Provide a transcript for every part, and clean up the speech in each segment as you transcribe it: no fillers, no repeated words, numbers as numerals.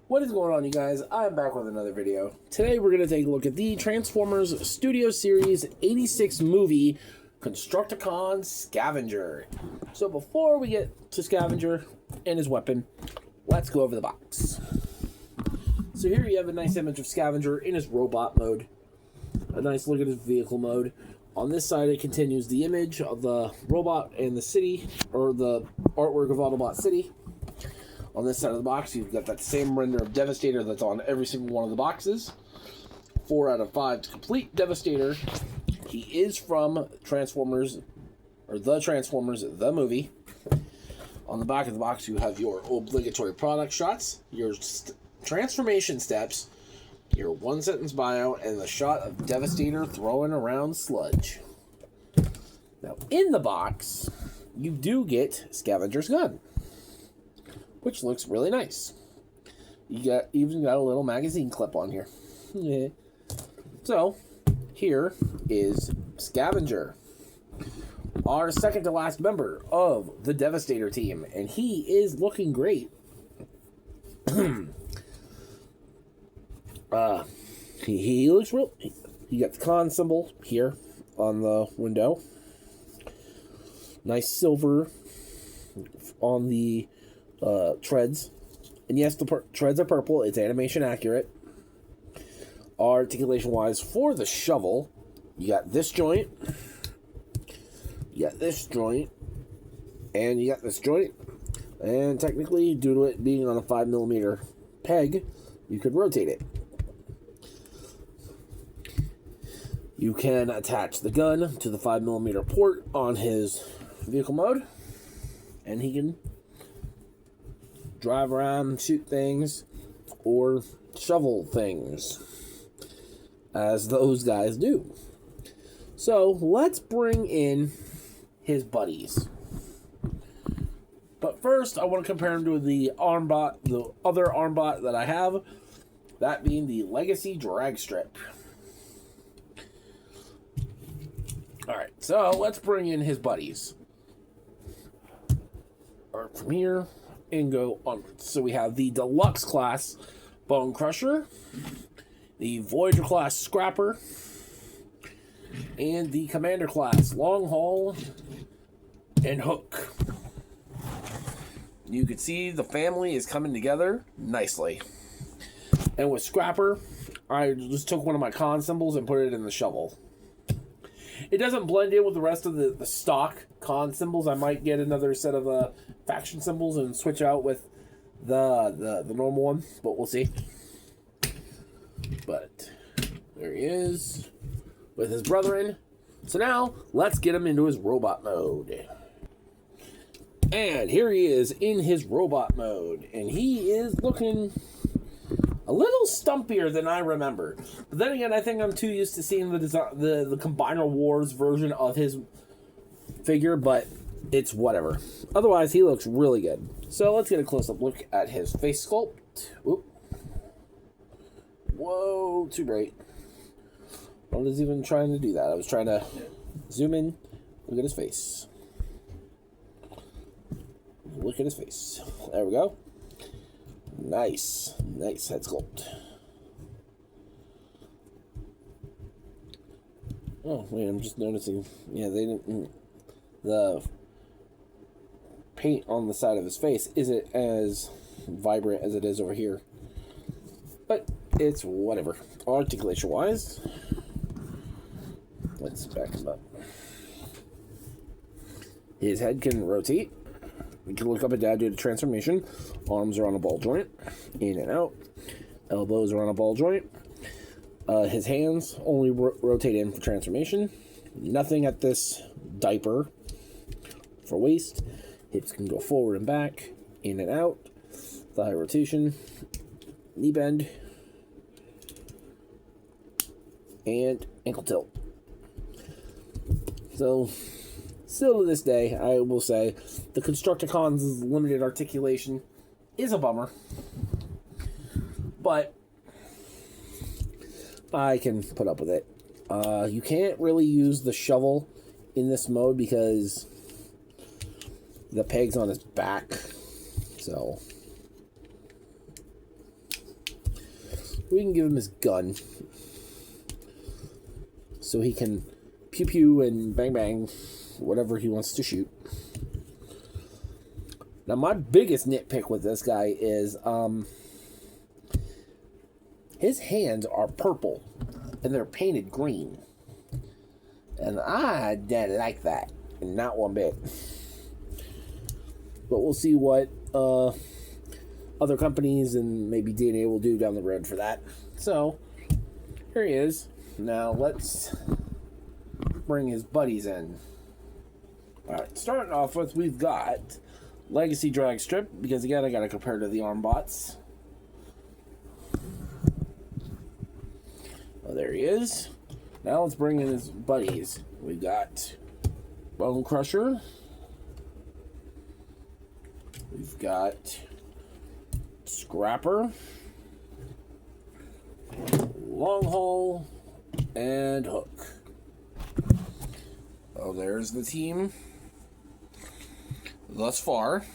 What is going on, you guys? I'm back with another video. Today we're going to take a look at the Transformers Studio Series 86 movie, Constructicon Scavenger. So before we get to Scavenger and his weapon, let's go over the box. So here you have a nice image of Scavenger in his robot mode. A nice look at his vehicle mode. On this side, it continues the image of the robot and the city, or the artwork of Autobot City. On this side of the box, you've got that same render of Devastator that's on every single one of the boxes. 4 out of 5 to complete Devastator. He is from Transformers, or The Transformers, the movie. On the back of the box, you have your obligatory product shots, your transformation steps, your one-sentence bio, and the shot of Devastator throwing around sludge. Now, in the box, you do get Scavenger's gun, which looks really nice. You even got a little magazine clip on here. Yeah. So, here is Scavenger, our second to last member of the Devastator team, and he is looking great. He looks real. You got the con symbol here on the window. Nice silver on the treads, and yes, the treads are purple. It's animation accurate. Articulation wise, for the shovel, you got this joint, you got this joint, and you got this joint. And technically, due to it being on a 5mm peg, you could rotate it. You can attach the gun to the 5mm port on his vehicle mode, and he can drive around, shoot things, or shovel things, as those guys do. So, let's bring in his buddies. But first, I want to compare him to the Armbot, the other Armbot that I have, that being the Legacy Drag Strip. Alright, so let's bring in his buddies. Alright, from here and go onwards. So we have the Deluxe class Bone Crusher, the Voyager class Scrapper, and the Commander class Long Haul and Hook. You can see the family is coming together nicely. And with Scrapper, I just took one of my con symbols and put it in the shovel. It doesn't blend in with the rest of the stock con symbols. I might get another set of faction symbols and switch out with the normal one, but we'll see. But there he is with his brethren. So now let's get him into his robot mode. And here he is in his robot mode, and he is looking a little stumpier than I remember. But then again, I think I'm too used to seeing the Combiner Wars version of his figure, but it's whatever. Otherwise, he looks really good. So let's get a close-up look at his face sculpt. Oop. Whoa, too bright. I was even trying to do that. I was trying to zoom in, look at his face. Look at his face. There we go. Nice head sculpt. Oh, wait, I'm just noticing. Yeah, they didn't. The paint on the side of his face isn't as vibrant as it is over here. But it's whatever. Articulation wise, let's back him up. His head can rotate. We can look up and down due to transformation. Arms are on a ball joint, in and out. Elbows are on a ball joint. His hands only rotate in for transformation. Nothing at this diaper for waist. Hips can go forward and back, in and out. Thigh rotation, knee bend, and ankle tilt. So, still to this day, I will say the Constructicon's limited articulation is a bummer, but I can put up with it. You can't really use the shovel in this mode because the peg's on his back, so we can give him his gun. So he can pew pew and bang bang whatever he wants to shoot. Now my biggest nitpick with this guy is his hands are purple and they're painted green. And I didn't like that. Not one bit. But we'll see what other companies and maybe DNA will do down the road for that. So, here he is. Now, let's bring his buddies in. Alright, starting off with, we've got Legacy Drag Strip, because again, I gotta compare to the Armbots. Oh, there he is. Now let's bring in his buddies. We've got Bone Crusher. We've got Scrapper, Long Haul, and Hook. Oh, there's the team thus far.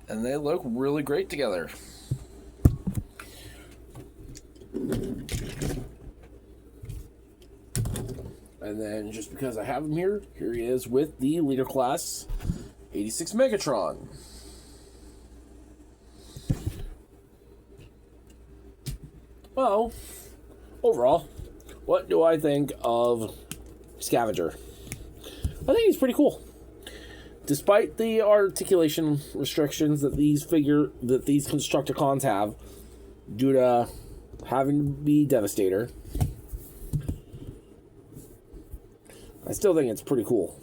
And they look really great together. And then, just because I have him here, here he is with the Leader Class 86 Megatron. Well, overall, what do I think of Scavenger? I think he's pretty cool. Despite the articulation restrictions that these Constructicons have due to having to be Devastator, I still think it's pretty cool.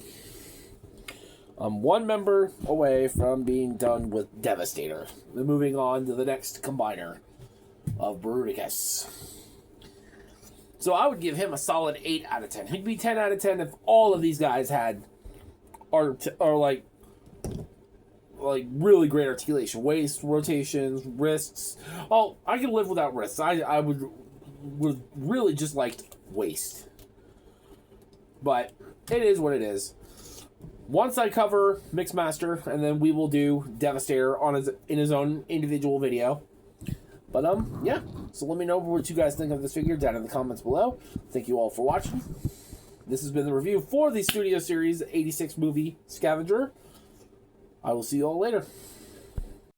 I'm one member away from being done with Devastator. Then moving on to the next combiner of Bruticus. So I would give him a solid 8 out of 10. He'd be 10 out of 10 if all of these guys had are like really great articulation. Waist, rotations, wrists. Oh, I can live without wrists. I would really just like waist. But it is what it is. Once I cover Mixmaster, and then we will do Devastator in his own individual video. But yeah. So let me know what you guys think of this figure down in the comments below. Thank you all for watching. This has been the review for the Studio Series 86 movie Scavenger. I will see you all later.